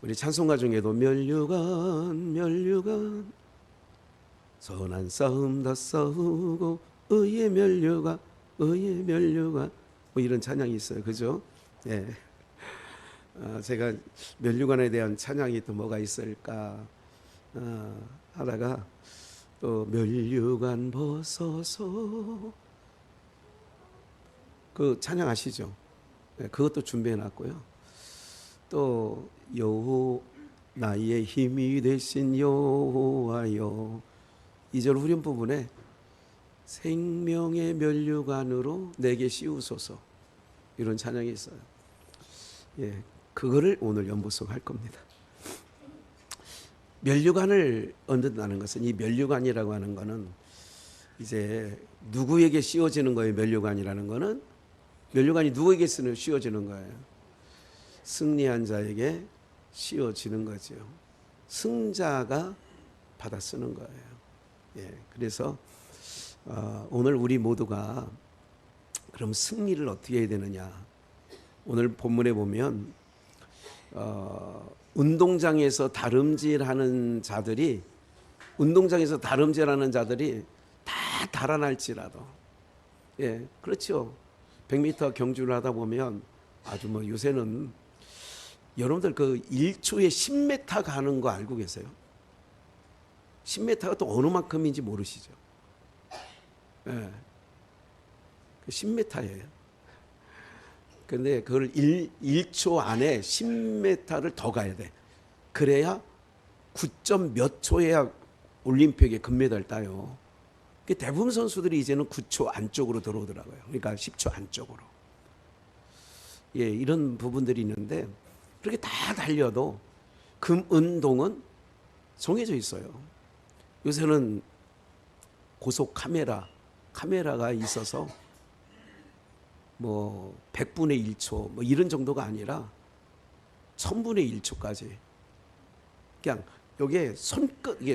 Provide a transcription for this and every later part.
우리 찬송가 중에도 면류관 선한 싸움 다 싸우고 의의 면류관 뭐 이런 찬양이 있어요. 그죠? 예. 제가 면류관에 대한 찬양이 또 뭐가 있을까 하다가 또 면류관 벗어서 그 찬양 아시죠? 네, 그것도 준비해 놨고요. 또 나의 힘이 되신 여호와여 2절 후렴 부분에 생명의 면류관으로 내게 씌우소서 이런 찬양이 있어요. 예, 그거를 오늘 연보성할 겁니다. 면류관을 얻는다는 것은 이 면류관이라고 하는 것은 이제 누구에게 씌워지는 거예요. 면류관이라는 것은 면류관이 누구에게 씌워지는 거예요. 승리한 자에게 씌워지는 거죠. 승자가 받아 쓰는 거예요. 예, 그래서 오늘 우리 모두가 그럼 승리를 어떻게 해야 되느냐? 오늘 본문에 보면 운동장에서 다름질하는 자들이 다 달아날지라도, 예, 그렇죠. 100m 경주를 하다 보면 아주 뭐 요새는 여러분들 그 1초에 10m 가는 거 알고 계세요? 10m가 또 어느 만큼인지 모르시죠? 예. 10m예요. 근데 그걸 1초 안에 10m를 더 가야 돼. 그래야 9점 몇 초에야 올림픽에 금메달 따요. 대부분 선수들이 이제는 9초 안쪽으로 들어오더라고요. 그러니까 10초 안쪽으로. 예, 이런 부분들이 있는데 그렇게 다 달려도 금은동은 정해져 있어요. 요새는 고속 카메라가 있어서 뭐 100분의 1초 뭐 이런 정도가 아니라 1000분의 1초까지 그냥 여기에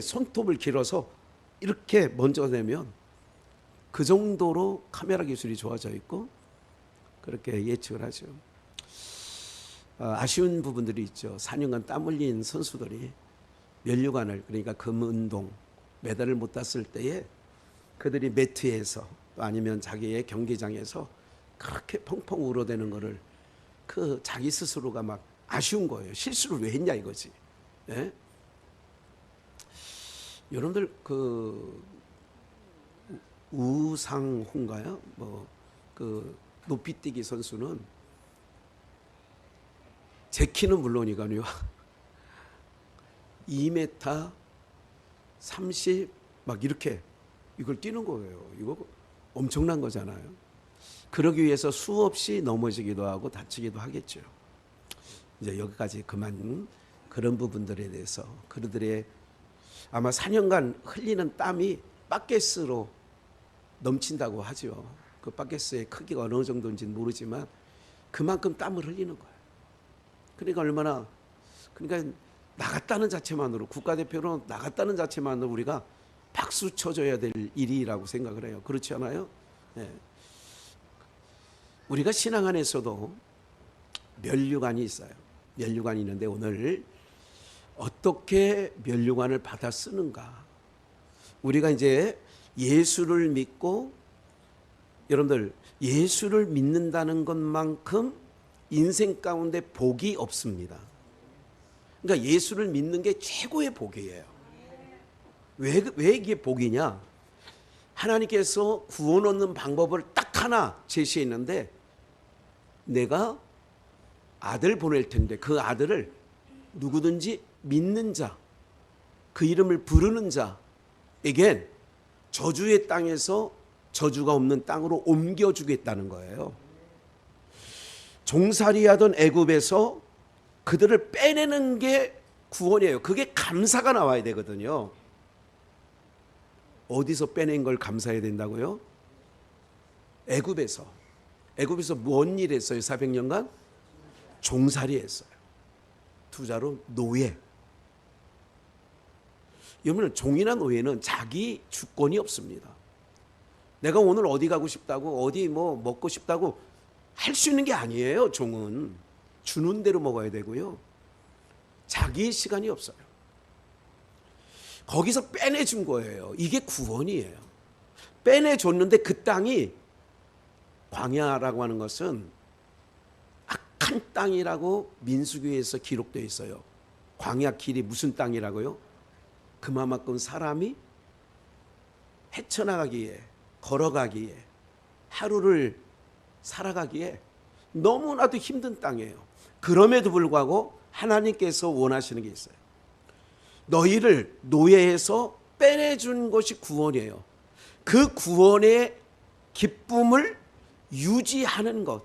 손톱을 길어서 이렇게 먼저 내면 그 정도로 카메라 기술이 좋아져 있고 그렇게 예측을 하죠. 아쉬운 부분들이 있죠. 4년간 땀 흘린 선수들이 면류관을 그러니까 금은동 메달을 못 땄을 때에 그들이 매트에서 또 아니면 자기의 경기장에서 그렇게 펑펑 울어대는 거를 그 자기 스스로가 막 아쉬운 거예요. 실수를 왜 했냐 이거지. 예? 여러분들 그 우상호인가요? 뭐 그 높이뛰기 선수는 제 키는 물론이거든요. 2m 30 막 이렇게 이걸 뛰는 거예요. 이거 엄청난 거잖아요. 그러기 위해서 수없이 넘어지기도 하고 다치기도 하겠죠. 이제 여기까지 그만 그런 부분들에 대해서 그들의 아마 4년간 흘리는 땀이 바켓으로 넘친다고 하죠. 그 바켓의 크기가 어느 정도인지는 모르지만 그만큼 땀을 흘리는 거예요. 그러니까 나갔다는 자체만으로 국가대표로 나갔다는 자체만으로 우리가 박수 쳐줘야 될 일이라고 생각을 해요. 그렇지 않아요? 네. 우리가 신앙 안에서도 면류관이 있어요. 면류관이 있는데 오늘 어떻게 면류관을 받아 쓰는가? 우리가 이제 예수를 믿고 여러분들 예수를 믿는다는 것만큼 인생 가운데 복이 없습니다. 그러니까 예수를 믿는 게 최고의 복이에요. 왜 이게 복이냐? 하나님께서 구원 얻는 방법을 딱 하나 제시했는데 내가 아들 보낼 텐데 그 아들을 누구든지 믿는 자, 그 이름을 부르는 자에겐 저주의 땅에서 저주가 없는 땅으로 옮겨주겠다는 거예요. 종살이하던 애굽에서 그들을 빼내는 게 구원이에요. 그게 감사가 나와야 되거든요. 어디서 빼낸 걸 감사해야 된다고요? 애굽에서 뭔 일 했어요? 400년간? 종살이 했어요. 투자로 노예. 여러분, 종이나 노예는 자기 주권이 없습니다. 내가 오늘 어디 가고 싶다고 어디 뭐 먹고 싶다고 할 수 있는 게 아니에요. 종은 주는 대로 먹어야 되고요. 자기 시간이 없어요. 거기서 빼내준 거예요. 이게 구원이에요. 빼내줬는데 그 땅이, 광야라고 하는 것은 악한 땅이라고 민수기에서 기록되어 있어요. 광야 길이 무슨 땅이라고요? 그만큼 사람이 헤쳐나가기에, 걸어가기에, 하루를 살아가기에 너무나도 힘든 땅이에요. 그럼에도 불구하고 하나님께서 원하시는 게 있어요. 너희를 노예에서 빼내준 것이 구원이에요. 그 구원의 기쁨을 유지하는 것,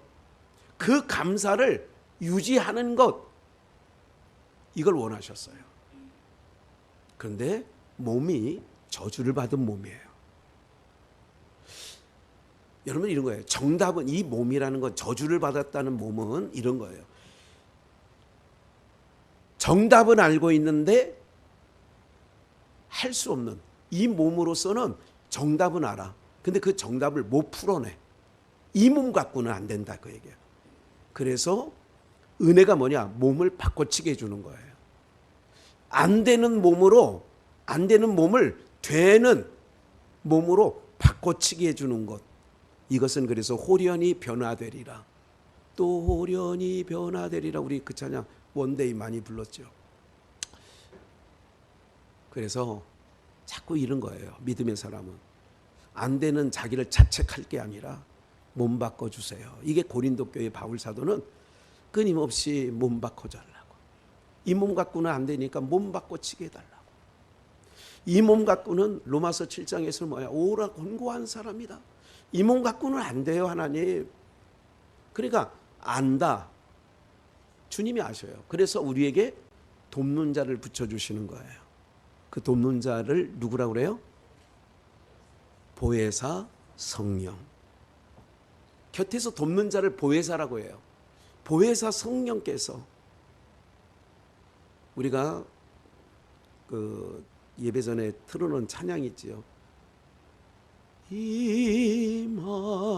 그 감사를 유지하는 것, 이걸 원하셨어요. 그런데 몸이 저주를 받은 몸이에요. 여러분, 이런 거예요. 정답은, 이 몸이라는 건, 저주를 받았다는 몸은 이런 거예요. 정답은 알고 있는데 할 수 없는, 이 몸으로서는 정답은 알아. 근데 그 정답을 못 풀어내. 이 몸 갖고는 안 된다, 그 얘기예요. 그래서 은혜가 뭐냐? 몸을 바꿔치게 해주는 거예요. 안 되는 몸으로, 안 되는 몸을 되는 몸으로 바꿔치게 해주는 것. 이것은 그래서 호련히 변화되리라. 또 호련히 변화되리라. 우리 그 찬양 원데이 많이 불렀죠. 그래서 자꾸 이런 거예요. 믿음의 사람은 안 되는 자기를 자책할 게 아니라 몸 바꿔주세요. 이게 고린도 교회 바울 사도는 끊임없이 몸 바꿔달라고. 이 몸 갖고는 안 되니까 몸 바꿔치게 해달라고. 이 몸 갖고는 로마서 7장에서 뭐야? 오라 권고한 사람이다. 이 몸 갖고는 안 돼요, 하나님. 그러니까 안다. 주님이 아셔요. 그래서 우리에게 돕는 자를 붙여주시는 거예요. 그 돕는 자를 누구라고 그래요? 보혜사 성령. 곁에서 돕는 자를 보혜사라고 해요. 보혜사 성령께서, 우리가 그 예배 전에 틀어놓은 찬양이 있지요.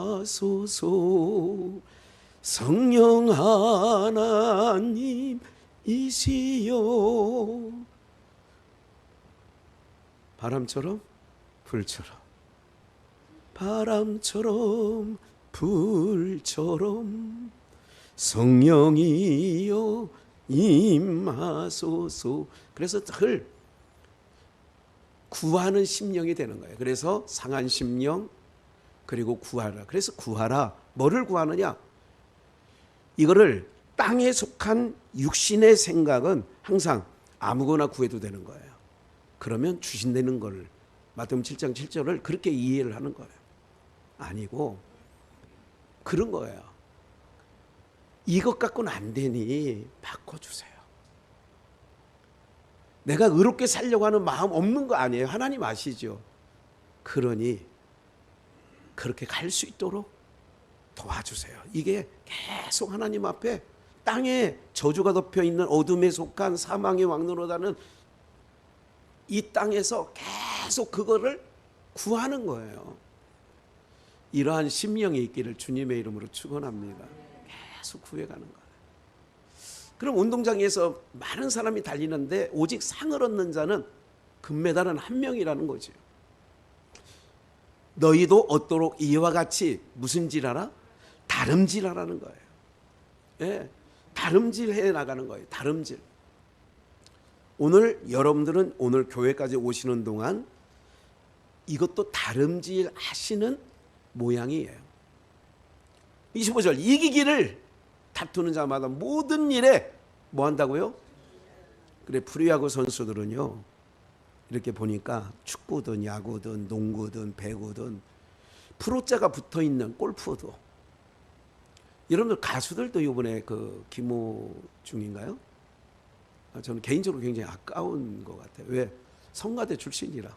임하소서 성령 하나님이시여. 바람처럼 불처럼, 바람처럼 불처럼 성령이여 임하소서. 그래서 늘 구하는 심령이 되는 거예요. 그래서 상한 심령, 그리고 구하라. 그래서 구하라. 뭐를 구하느냐? 이거를 땅에 속한 육신의 생각은 항상 아무거나 구해도 되는 거예요. 그러면 주신다는 걸, 마태복음 7장 7절을 그렇게 이해를 하는 거예요. 아니고 그런 거예요. 이것 갖고는 안 되니 바꿔주세요. 내가 의롭게 살려고 하는 마음 없는 거 아니에요. 하나님 아시죠? 그러니 그렇게 갈 수 있도록 도와주세요. 이게 계속 하나님 앞에, 땅에 저주가 덮여 있는 어둠에 속한 사망의 왕노릇하는 이 땅에서 계속 그거를 구하는 거예요. 이러한 심령이 있기를 주님의 이름으로 축원합니다. 계속 구해가는 거예요. 그럼 운동장에서 많은 사람이 달리는데 오직 상을 얻는 자는, 금메달은 한 명이라는 거죠. 너희도 얻도록 이와 같이 무슨 질하라? 다름질하라는 거예요. 예, 다름질해 나가는 거예요. 다름질. 오늘 여러분들은 오늘 교회까지 오시는 동안 이것도 다름질 하시는 모양이에요. 25절, 이기기를 다투는 자마다 모든 일에 뭐 한다고요? 그래, 프로야구 선수들은요, 이렇게 보니까 축구든 야구든 농구든 배구든 프로자가 붙어있는 골프도, 여러분들 가수들도 이번에 그 김호중인가요? 저는 개인적으로 굉장히 아까운 것 같아요. 왜? 성가대 출신이라.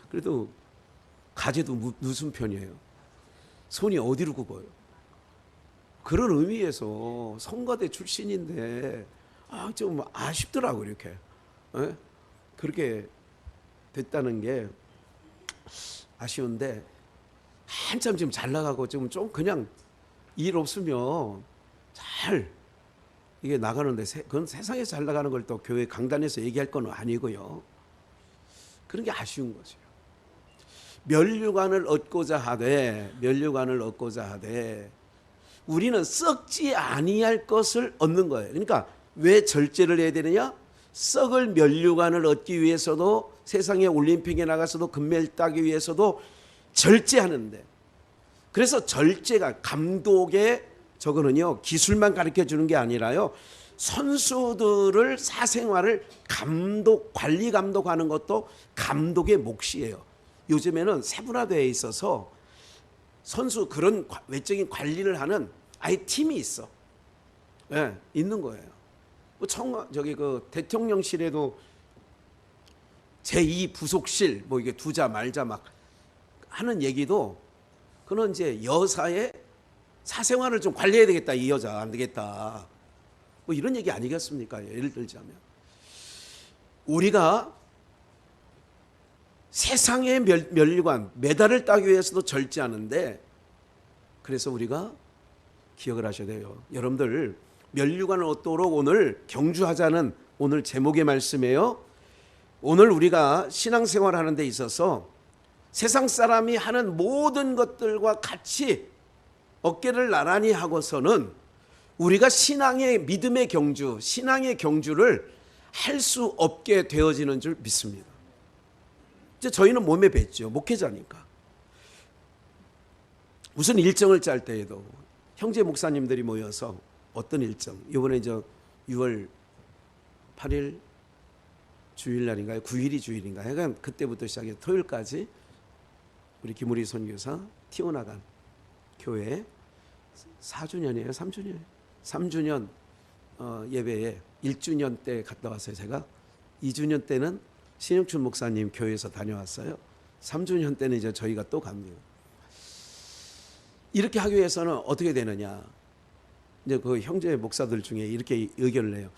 그래도 가재도 무슨 편이에요. 손이 어디로 굽어요. 그런 의미에서 성가대 출신인데 좀 아쉽더라고, 이렇게. 그렇게 됐다는 게 아쉬운데, 한참 지금 잘 나가고 좀 그냥 일 없으면 잘 이게 나가는데 그건 세상에서 잘 나가는 걸 또 교회 강단에서 얘기할 건 아니고요. 그런 게 아쉬운 거죠. 면류관을 얻고자 하되 우리는 썩지 아니할 것을 얻는 거예요. 그러니까 왜 절제를 해야 되느냐? 썩을 면류관을 얻기 위해서도, 세상의 올림픽에 나가서도 금메달 따기 위해서도 절제하는데, 그래서 절제가 감독의 저거는요 기술만 가르쳐 주는 게 아니라요, 선수들을 사생활을 관리 감독하는 것도 감독의 몫이에요. 요즘에는 세분화되어 있어서 선수 그런 외적인 관리를 하는 아예 팀이 있어. 네, 있는 거예요. 그 대통령실에도 제2 부속실 뭐 이게 두자 말자 막 하는 얘기도, 그는 이제 여사의 사생활을 좀 관리해야 되겠다, 이 여자 안 되겠다, 뭐 이런 얘기 아니겠습니까? 예를 들자면 우리가 세상의 면류관 메달을 따기 위해서도 절제하는데, 그래서 우리가 기억을 하셔야 돼요. 여러분들 면류관을 얻도록 오늘 경주하자는 오늘 제목의 말씀이에요. 오늘 우리가 신앙생활 하는 데 있어서 세상 사람이 하는 모든 것들과 같이 어깨를 나란히 하고서는 우리가 신앙의 믿음의 경주, 신앙의 경주를 할 수 없게 되어지는 줄 믿습니다. 이제 저희는 몸에 뱄죠. 목회자니까. 무슨 일정을 짤 때에도 형제 목사님들이 모여서 어떤 일정, 이번에 이제 6월 8일 주일날인가요? 9일이 주일인가요? 그러니까 그때부터 시작해서 토요일까지 우리 김우리 선교사 튀어나간 교회 4주년이에요? 3주년? 3주년 예배에 1주년 때 갔다 왔어요. 제가 2주년 때는 신영춘 목사님 교회에서 다녀왔어요. 3주년 때는 이제 저희가 또 갑니다. 이렇게 하기 위해서는 어떻게 되느냐? 이제 그 형제 목사들 중에 이렇게 의견을 내요.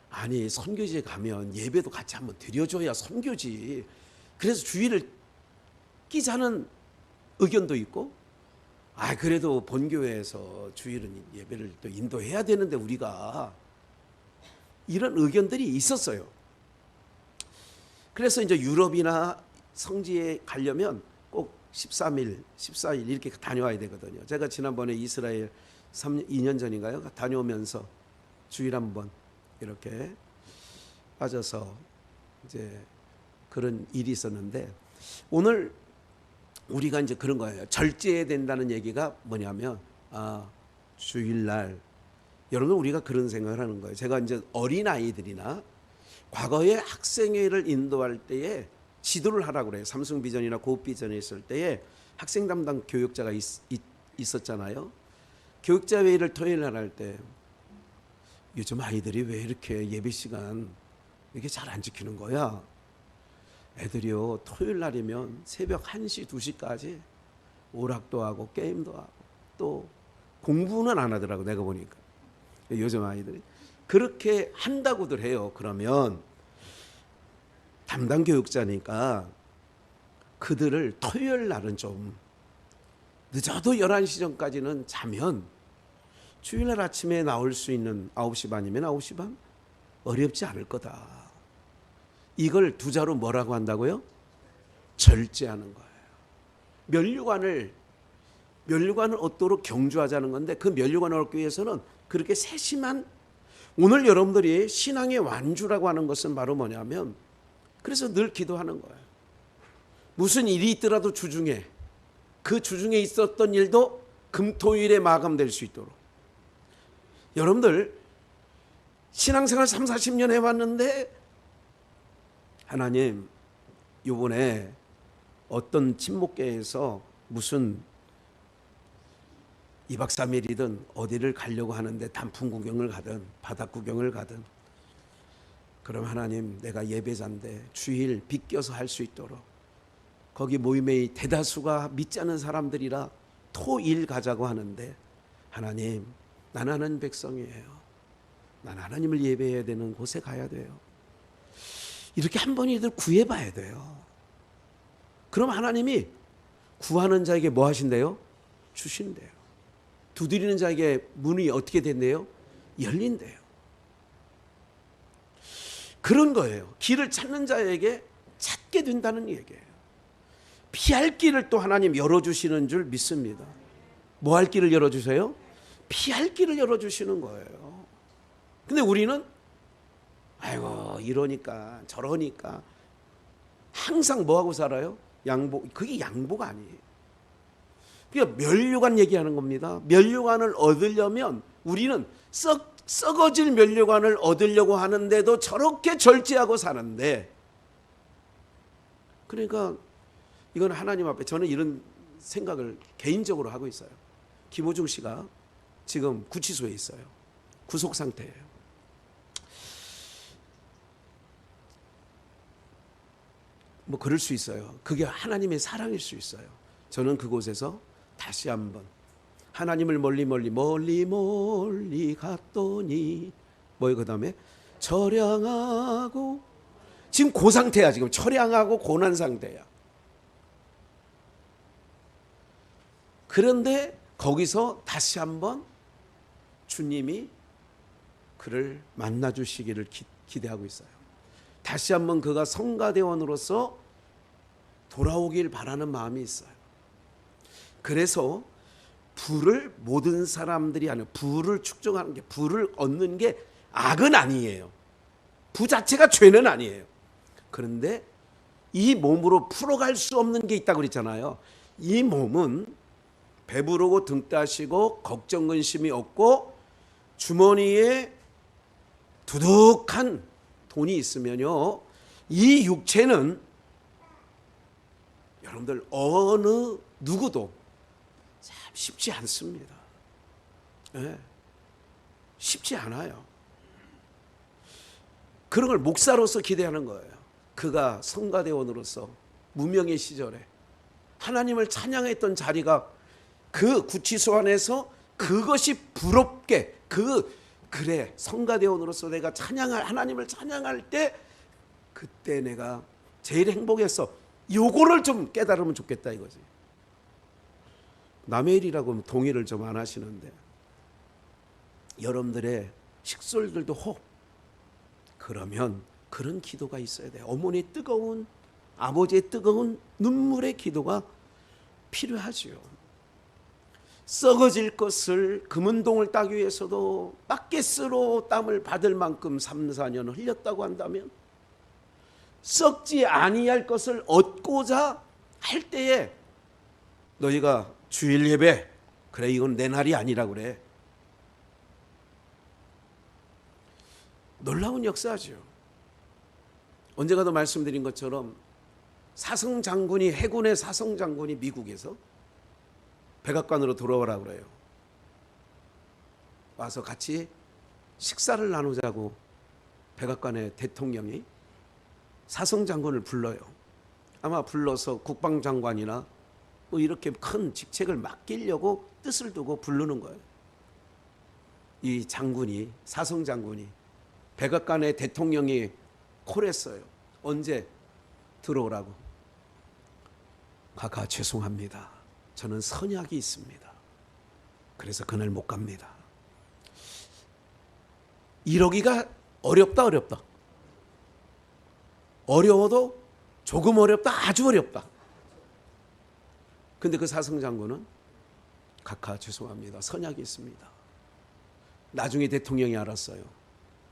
아니, 선교지에 가면 예배도 같이 한번 드려줘야 선교지. 그래서 주일을 끼자는 의견도 있고, 그래도 본교회에서 주일은 예배를 또 인도해야 되는데 우리가, 이런 의견들이 있었어요. 그래서 이제 유럽이나 성지에 가려면 꼭 13일, 14일 이렇게 다녀와야 되거든요. 제가 지난번에 이스라엘 2년 전인가요? 다녀오면서 주일 한번 이렇게 빠져서 이제 그런 일이 있었는데, 오늘 우리가 이제 그런 거예요. 절제해야 된다는 얘기가 뭐냐면, 주일날 여러분 우리가 그런 생각을 하는 거예요. 제가 이제 어린 아이들이나 과거에 학생회를 인도할 때에 지도를 하라고 그래요. 삼성 비전이나 고급 비전에 있을 때에 학생 담당 교육자가 있었잖아요. 교육자 회의를 토요일 날 할 때, 요즘 아이들이 왜 이렇게 예배 시간 이게 잘 안 지키는 거야? 애들이요, 토요일 날이면 새벽 1시, 2시까지 오락도 하고 게임도 하고 또 공부는 안 하더라고, 내가 보니까. 요즘 아이들이 그렇게 한다고들 해요. 그러면 담당 교육자니까 그들을 토요일 날은 좀 늦어도 11시 전까지는 자면 주일날 아침에 나올 수 있는 9시 반이면 9시 반? 어렵지 않을 거다. 이걸 두자로 뭐라고 한다고요? 절제하는 거예요. 면류관을 얻도록 경주하자는 건데, 그 면류관을 얻기 위해서는 그렇게 세심한, 오늘 여러분들이 신앙의 완주라고 하는 것은 바로 뭐냐면, 그래서 늘 기도하는 거예요. 무슨 일이 있더라도 주중에, 그 주중에 있었던 일도 금토일에 마감될 수 있도록. 여러분들 신앙생활 3, 40년 해왔는데, 하나님 요번에 어떤 친목계에서 무슨 2박 3일이든 어디를 가려고 하는데 단풍 구경을 가든 바닷 구경을 가든, 그럼 하나님 내가 예배자인데 주일 비껴서 할 수 있도록, 거기 모임의 대다수가 믿지 않는 사람들이라 토일 가자고 하는데, 하나님 나는 하나님 백성이에요. 나는 하나님을 예배해야 되는 곳에 가야 돼요. 이렇게 한 번이들 구해봐야 돼요. 그럼 하나님이 구하는 자에게 뭐 하신대요? 주신대요. 두드리는 자에게 문이 어떻게 된대요? 열린대요. 그런 거예요. 길을 찾는 자에게 찾게 된다는 얘기예요. 피할 길을 또 하나님 열어주시는 줄 믿습니다. 뭐 할 길을 열어주세요? 피할 길을 열어주시는 거예요. 근데 우리는 아이고 이러니까 저러니까 항상 뭐하고 살아요? 양보. 그게 양보가 아니에요. 그러니까 면류관 얘기하는 겁니다. 면류관을 얻으려면 우리는 썩어질 면류관을 얻으려고 하는데도 저렇게 절제하고 사는데, 그러니까 이건 하나님 앞에 저는 이런 생각을 개인적으로 하고 있어요. 김호중 씨가 지금 구치소에 있어요. 구속 상태예요. 뭐 그럴 수 있어요. 그게 하나님의 사랑일 수 있어요. 저는 그곳에서 다시 한번 하나님을 멀리 갔더니 뭐예요? 그 다음에 처량하고, 지금 그 상태야. 지금 처량하고 고난 상태야. 그런데 거기서 다시 한번 주님이 그를 만나 주시기를 기대하고 있어요. 다시 한번 그가 성가대원으로서 돌아오길 바라는 마음이 있어요. 그래서 부를 모든 사람들이 아니에요. 부를 축적하는 게, 부를 얻는 게 악은 아니에요. 부 자체가 죄는 아니에요. 그런데 이 몸으로 풀어갈 수 없는 게 있다고 그랬잖아요. 이 몸은 배부르고 등 따시고 걱정 근심이 없고 주머니에 두둑한 돈이 있으면요, 이 육체는 여러분들 어느 누구도 참 쉽지 않습니다. 네. 쉽지 않아요. 그런 걸 목사로서 기대하는 거예요. 그가 성가대원으로서 무명의 시절에 하나님을 찬양했던 자리가 그 구치소 안에서 그것이 부럽게, 그래 성가대원으로서 내가 하나님을 찬양할 때 그때 내가 제일 행복했어. 요거를 좀 깨달으면 좋겠다 이거지. 남의 일이라고 하면 동의를 좀 안 하시는데, 여러분들의 식솔들도 그러면 그런 기도가 있어야 돼요. 어머니의 뜨거운, 아버지의 뜨거운 눈물의 기도가 필요하지요. 썩어질 것을, 금은동을 따기 위해서도 바켓으로 땀을 받을 만큼 3, 4년 흘렸다고 한다면, 썩지 아니할 것을 얻고자 할 때에 너희가 주일 예배, 그래 이건 내 날이 아니라 그래. 놀라운 역사죠. 언제가도 말씀드린 것처럼 사성장군이, 해군의 사성장군이 미국에서 백악관으로 돌아오라 그래요. 와서 같이 식사를 나누자고 백악관의 대통령이 사성장군을 불러요. 아마 불러서 국방장관이나 뭐 이렇게 큰 직책을 맡기려고 뜻을 두고 부르는 거예요. 이 장군이, 사성장군이 백악관의 대통령이 콜했어요. 언제 들어오라고. 카카 죄송합니다. 저는 선약이 있습니다. 그래서 그날 못 갑니다. 이러기가 어렵다. 어려워도 조금 어렵다, 아주 어렵다. 근데 그 사성장군은 카카 죄송합니다. 선약이 있습니다. 나중에 대통령이 알았어요.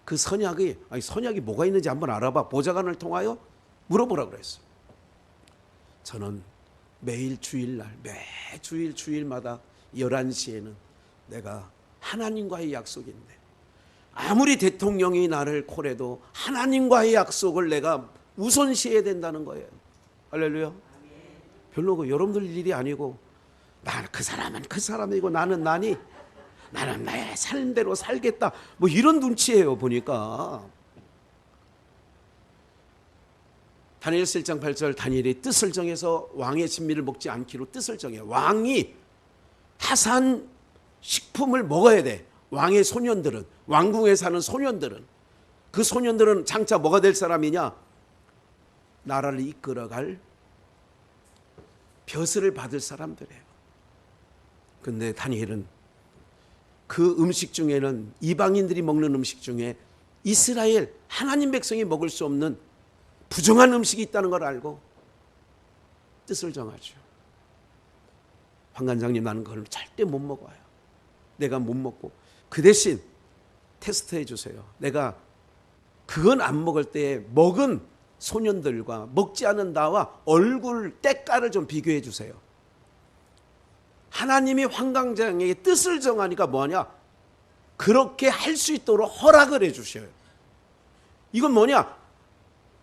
그 선약이 뭐가 있는지 한번 알아봐. 보좌관을 통하여 물어보라 그랬어요. 저는 매일 주일날, 주일마다 11시에는 내가 하나님과의 약속인데, 아무리 대통령이 나를 콜해도 하나님과의 약속을 내가 우선시해야 된다는 거예요. 할렐루야. 별로 여러분들 일이 아니고, 그 사람은 그 사람이고 나는 나니, 나는 나의 삶대로 살겠다, 뭐 이런 눈치예요. 보니까 다니엘 7장 8절, 다니엘이 뜻을 정해서 왕의 진미를 먹지 않기로 뜻을 정해. 왕이 하산 식품을 먹어야 돼. 왕의 소년들은, 왕궁에 사는 소년들은, 그 소년들은 장차 뭐가 될 사람이냐? 나라를 이끌어갈 벼슬을 받을 사람들이에요. 근데 다니엘은 그 음식 중에는, 이방인들이 먹는 음식 중에 이스라엘 하나님 백성이 먹을 수 없는 부정한 음식이 있다는 걸 알고 뜻을 정하죠. 황관장님, 나는 그걸 절대 못 먹어요. 내가 못 먹고 그 대신 테스트해 주세요. 내가 그건 안 먹을 때 먹은 소년들과 먹지 않은 나와 얼굴 때깔을 좀 비교해 주세요. 하나님이 황관장에게 뜻을 정하니까 뭐하냐? 그렇게 할 수 있도록 허락을 해 주셔요. 이건 뭐냐?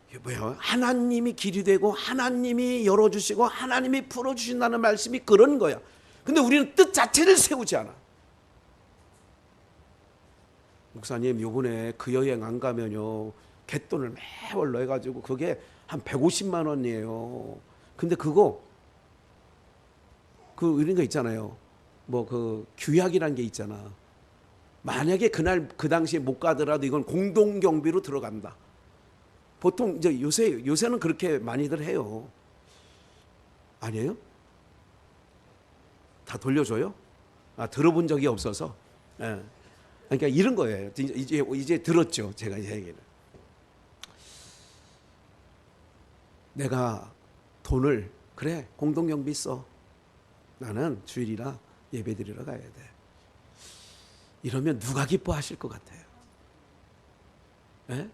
이게 뭐야? 하나님이 길이 되고 하나님이 열어주시고 하나님이 풀어주신다는 말씀이 그런 거야. 근데 우리는 뜻 자체를 세우지 않아. 목사님, 요번에 그 여행 안 가면요 갯돈을 매월 넣어가지고 그게 한 150만 원이에요. 근데 그거 그 이런 거 있잖아요. 뭐 그 규약이라는 게 있잖아. 만약에 그날 그 당시에 못 가더라도 이건 공동 경비로 들어간다. 보통 이제 요새는 그렇게 많이들 해요. 아니에요? 다 돌려줘요? 아, 들어본 적이 없어서. 예. 그러니까 이런 거예요. 이제 들었죠. 제가 이 얘기를. 내가 돈을 그래 공동 경비 써. 나는 주일이라 예배드리러 가야 돼. 이러면 누가 기뻐하실 것 같아요? 예?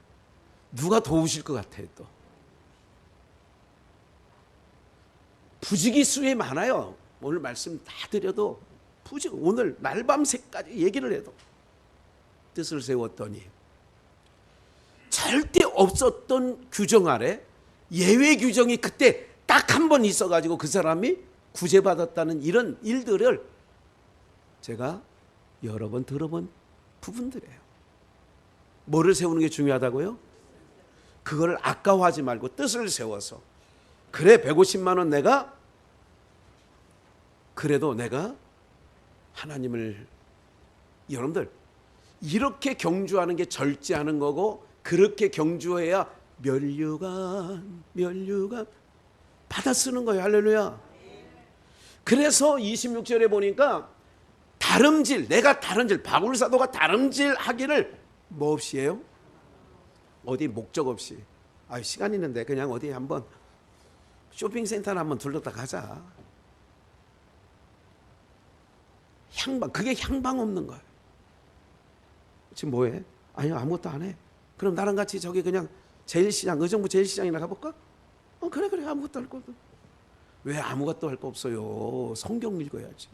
누가 도우실 것 같아요? 또 부지기수에 많아요. 오늘 말씀 다 드려도 오늘 날밤새까지 얘기를 해도 뜻을 세웠더니 절대 없었던 규정 아래 예외 규정이 그때 딱 한 번 있어가지고 그 사람이 구제받았다는 이런 일들을 제가 여러 번 들어본 부분들이에요. 뭐를 세우는 게 중요하다고요? 그걸 아까워하지 말고 뜻을 세워서 그래 150만 원 내가 그래도 내가 하나님을 여러분들 이렇게 경주하는 게 절제하는 거고 그렇게 경주해야 면류관 받아 쓰는 거예요. 할렐루야. 그래서 26절에 보니까 내가 다름질 바울 사도가 다름질 하기를 뭐 없이 해요? 어디 목적 없이. 시간 있는데 그냥 어디 한번 쇼핑센터나 한번 둘렀다 가자. 그게 향방 없는 거예요. 지금 뭐해? 아니요, 아무것도 안 해. 그럼 나랑 같이 저기 그냥 제일시장, 의정부 제일시장이나 가볼까? 그래 아무것도 할 거 없어. 왜 아무것도 할 거 없어요? 성경 읽어야지.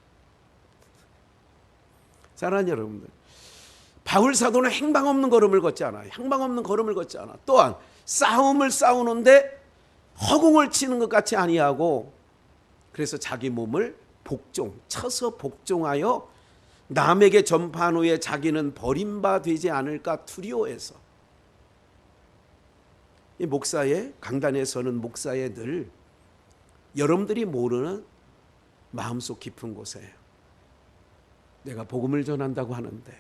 사랑하는 여러분들, 바울 사도는 행방 없는 걸음을 걷지 않아요. 향방 없는 걸음을 걷지 않아. 또한 싸움을 싸우는데 허공을 치는 것 같이 아니하고 그래서 자기 몸을 쳐서 복종하여 남에게 전파한 후에 자기는 버림받지 않을까 두려워해서 이 목사의 강단에 서는 목사의 늘 여러분들이 모르는 마음속 깊은 곳에 내가 복음을 전한다고 하는데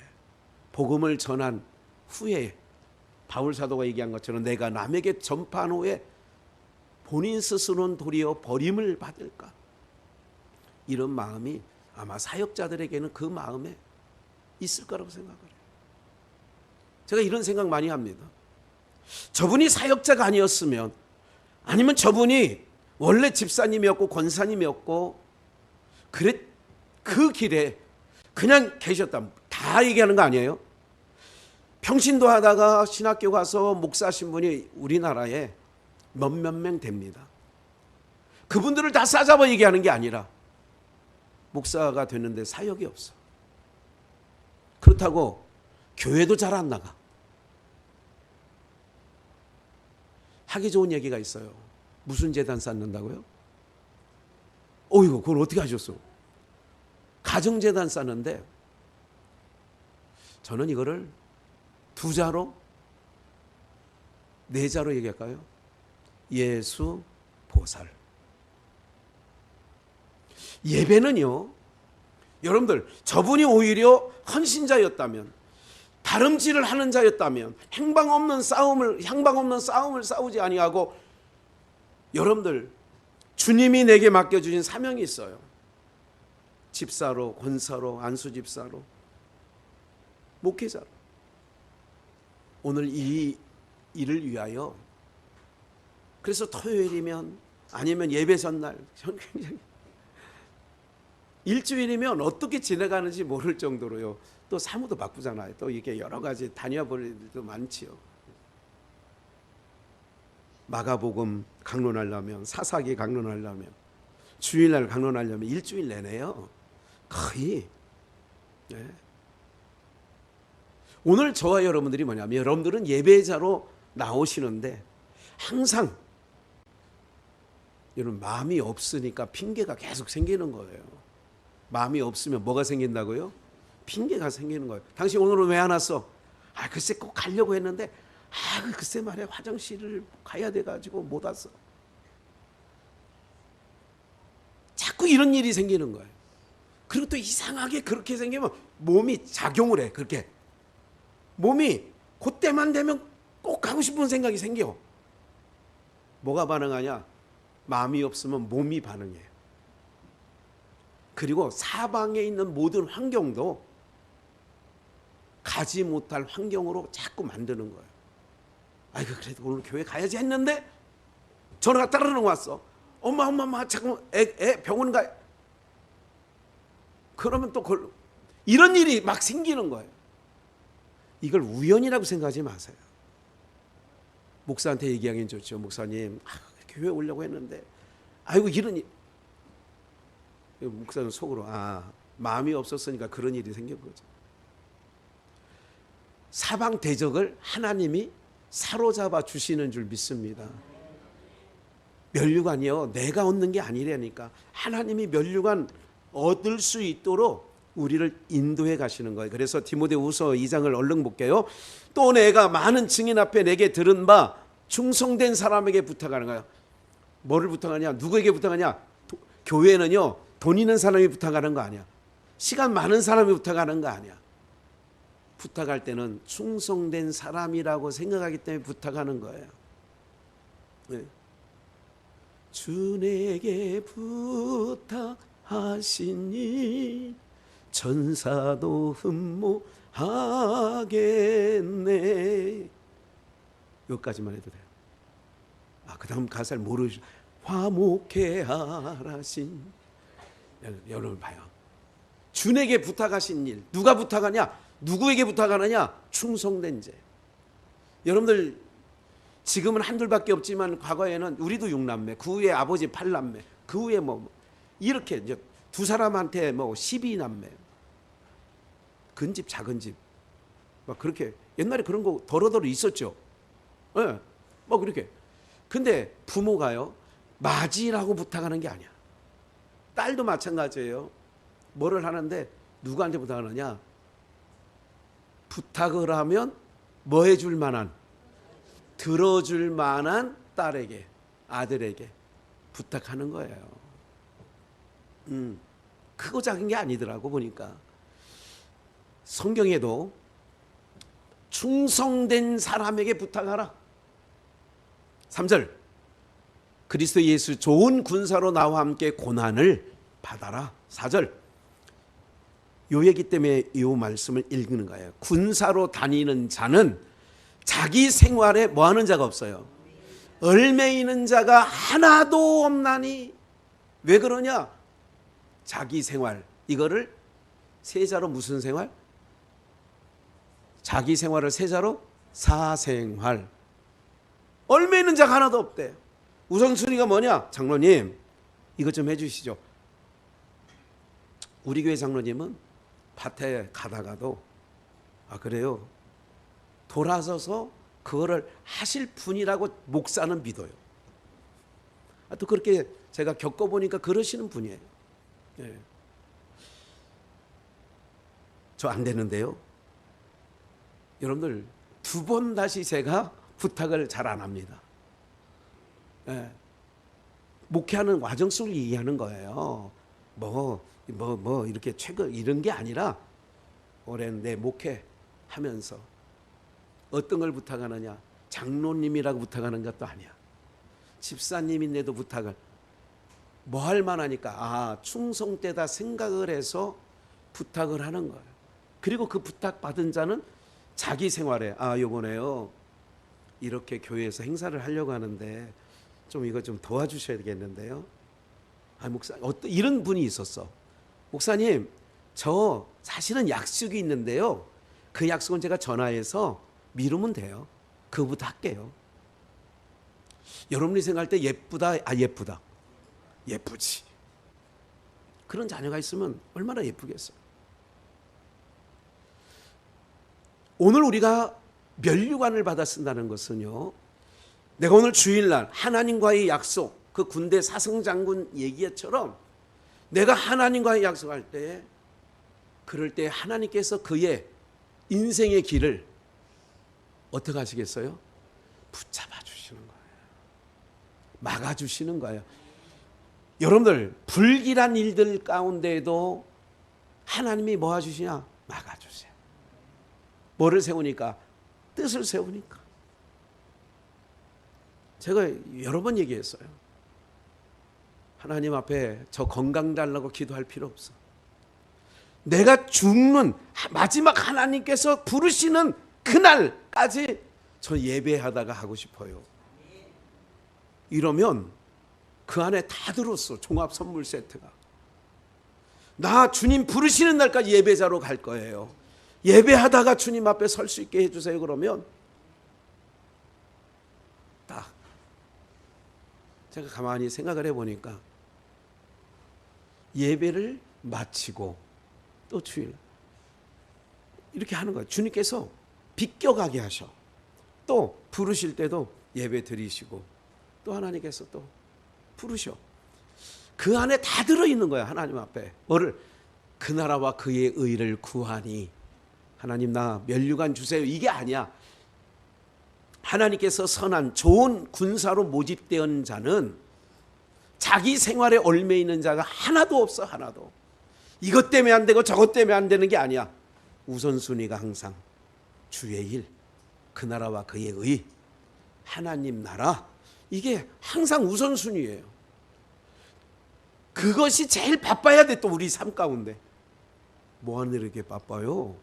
복음을 전한 후에 바울 사도가 얘기한 것처럼 내가 남에게 전파한 후에 본인 스스로는 도리어 버림을 받을까? 이런 마음이 아마 사역자들에게는 그 마음에 있을 거라고 생각을 해요. 제가 이런 생각 많이 합니다. 저분이 사역자가 아니었으면 아니면 저분이 원래 집사님이었고 권사님이었고 그 길에 그냥 계셨다. 다 얘기하는 거 아니에요? 평신도 하다가 신학교 가서 목사신 분이 우리나라에 몇몇 명 됩니다. 그분들을 다 싸잡아 얘기하는 게 아니라 목사가 됐는데 사역이 없어. 그렇다고 교회도 잘 안 나가. 하기 좋은 얘기가 있어요. 무슨 재단 쌓는다고요? 어이구, 그걸 어떻게 하셨어? 가정재단 쌓는데 저는 이거를 2자로 4자로 얘기할까요? 예수 보살. 예배는요, 여러분들 저분이 오히려 헌신자였다면 다름질을 하는 자였다면 향방 없는 싸움을 싸우지 아니하고 여러분들 주님이 내게 맡겨주신 사명이 있어요. 집사로, 권사로, 안수집사로, 목회자로. 오늘 이 일을 위하여, 그래서 토요일이면 아니면 예배 전날 굉장히 일주일이면 어떻게 지나가는지 모를 정도로요. 또 사무도 바쁘잖아요. 또 이게 여러 가지 다녀볼 일도 많지요. 마가복음 강론하려면, 사사기 강론하려면, 주일날 강론하려면 일주일 내내요. 거의. 네. 오늘 저와 여러분들이 뭐냐면, 여러분들은 예배자로 나오시는데 항상 여러분 마음이 없으니까 핑계가 계속 생기는 거예요. 마음이 없으면 뭐가 생긴다고요? 핑계가 생기는 거예요. 당신 오늘은 왜 안 왔어? 아, 글쎄 꼭 가려고 했는데 글쎄 말이야, 화장실을 가야 돼가지고 못 왔어. 자꾸 이런 일이 생기는 거예요. 그리고 또 이상하게 그렇게 생기면 몸이 작용을 해. 그렇게 몸이 그때만 되면 꼭 가고 싶은 생각이 생겨. 뭐가 반응하냐? 마음이 없으면 몸이 반응해. 그리고 사방에 있는 모든 환경도 가지 못할 환경으로 자꾸 만드는 거예요. 아이고, 그래도 오늘 교회 가야지 했는데 전화가 따르릉 왔어. 엄마 잠깐만, 애 병원 가. 그러면 또 이런 일이 막 생기는 거예요. 이걸 우연이라고 생각하지 마세요. 목사한테 얘기하기는 좋죠. 목사님, 교회 오려고 했는데 아이고 이런 일. 목사는 속으로 마음이 없었으니까 그런 일이 생긴 거죠. 사방 대적을 하나님이 사로잡아 주시는 줄 믿습니다. 면류관이요, 내가 얻는 게 아니라니까. 하나님이 면류관 얻을 수 있도록 우리를 인도해 가시는 거예요. 그래서 디모데후서 2장을 얼른 볼게요. 또 내가 많은 증인 앞에 내게 들은 바 충성된 사람에게 부탁하는 거예요. 뭐를 부탁하냐? 누구에게 부탁하냐? 교회는요, 돈 있는 사람이 부탁하는 거 아니야. 시간 많은 사람이 부탁하는 거 아니야. 부탁할 때는 충성된 사람이라고 생각하기 때문에 부탁하는 거예요. 네. 주 내게 부탁하시니 천사도 흠모하겠네. 여기까지만 해도 돼요. 그 다음 가사를 모르시죠. 화목해 하라신. 여러분 봐요. 주에게 부탁하신 일. 누가 부탁하냐? 누구에게 부탁하느냐? 충성된 자. 여러분들 지금은 한둘밖에 없지만 과거에는 우리도 6남매, 그 후에 아버지 8남매, 그 후에 이렇게 이제 두 사람한테 12남매. 근집 작은 집. 막 그렇게 옛날에 그런 거 더러더러 있었죠. 예. 네, 그렇게. 근데 부모가요, 맞이라고 부탁하는 게 아니야. 딸도 마찬가지예요. 뭐를 하는데 누구한테 부탁하느냐? 부탁을 하면 뭐 해줄 만한, 들어줄 만한 딸에게, 아들에게 부탁하는 거예요. 크고 작은 게 아니더라고 보니까. 성경에도 충성된 사람에게 부탁하라. 3절, 그리스도 예수 좋은 군사로 나와 함께 고난을 받아라. 4절, 요 얘기 때문에 이 말씀을 읽는 거예요. 군사로 다니는 자는 자기 생활에 뭐 하는 자가 없어요? 얽매이는 자가 하나도 없나니. 왜 그러냐? 자기 생활, 이거를 세자로 무슨 생활? 자기 생활을 세자로 사생활. 얽매이는 자가 하나도 없대. 우선순위가 뭐냐? 장로님, 이것 좀 해주시죠. 우리 교회 장로님은 밭에 가다가도 그래요, 돌아서서 그거를 하실 분이라고 목사는 믿어요. 또 그렇게 제가 겪어보니까 그러시는 분이에요. 네. 저 안 되는데요. 여러분들 2번 다시 제가 부탁을 잘 안 합니다. 네. 목회하는 과정 속을 얘기하는 거예요. 이렇게 최근 이런 게 아니라 오랜 내 목회하면서 어떤 걸 부탁하느냐? 장로님이라고 부탁하는 것도 아니야. 집사님인데도 부탁을 뭐 할 만하니까 충성되다 생각을 해서 부탁을 하는 거예요. 그리고 그 부탁 받은 자는 자기 생활에 요번에요 이렇게 교회에서 행사를 하려고 하는데 좀 이거 좀 도와주셔야 되겠는데요. 목사 이런 분이 있었어. 목사님 저 사실은 약속이 있는데요. 그 약속은 제가 전화해서 미루면 돼요. 그거부터 할게요. 여러분이 생각할 때 예쁘다. 예쁘다. 예쁘지. 그런 자녀가 있으면 얼마나 예쁘겠어요. 오늘 우리가 면류관을 받아 쓴다는 것은요. 내가 오늘 주일날 하나님과의 약속, 그 군대 사승장군 얘기처럼 내가 하나님과의 약속할 때 그럴 때 하나님께서 그의 인생의 길을 어떻게 하시겠어요? 붙잡아 주시는 거예요. 막아 주시는 거예요. 여러분들 불길한 일들 가운데에도 하나님이 뭐 해주시냐? 막아 주세요. 뭐를 세우니까? 뜻을 세우니까. 제가 여러 번 얘기했어요. 하나님 앞에 저 건강 달라고 기도할 필요 없어. 내가 죽는 마지막 하나님께서 부르시는 그날까지 저 예배하다가 하고 싶어요. 이러면 그 안에 다 들었어. 종합 선물 세트가. 나 주님 부르시는 날까지 예배자로 갈 거예요. 예배하다가 주님 앞에 설 수 있게 해주세요. 그러면 딱 제가 가만히 생각을 해보니까 예배를 마치고 또 주일 이렇게 하는 거예요. 주님께서 비껴가게 하셔. 또 부르실 때도 예배 드리시고 또 하나님께서 또 부르셔. 그 안에 다 들어있는 거야. 하나님 앞에 뭐를? 그 나라와 그의 의를 구하니. 하나님 나 면류관 주세요. 이게 아니야. 하나님께서 선한 좋은 군사로 모집되은 자는 자기 생활에 얽매 있는 자가 하나도 없어. 하나도. 이것 때문에 안 되고 저것 때문에 안 되는 게 아니야. 우선순위가 항상 주의 일, 그 나라와 그의 의, 하나님 나라, 이게 항상 우선순위예요. 그것이 제일 바빠야 돼. 또 우리 삶 가운데 뭐 하는 데 이렇게 바빠요?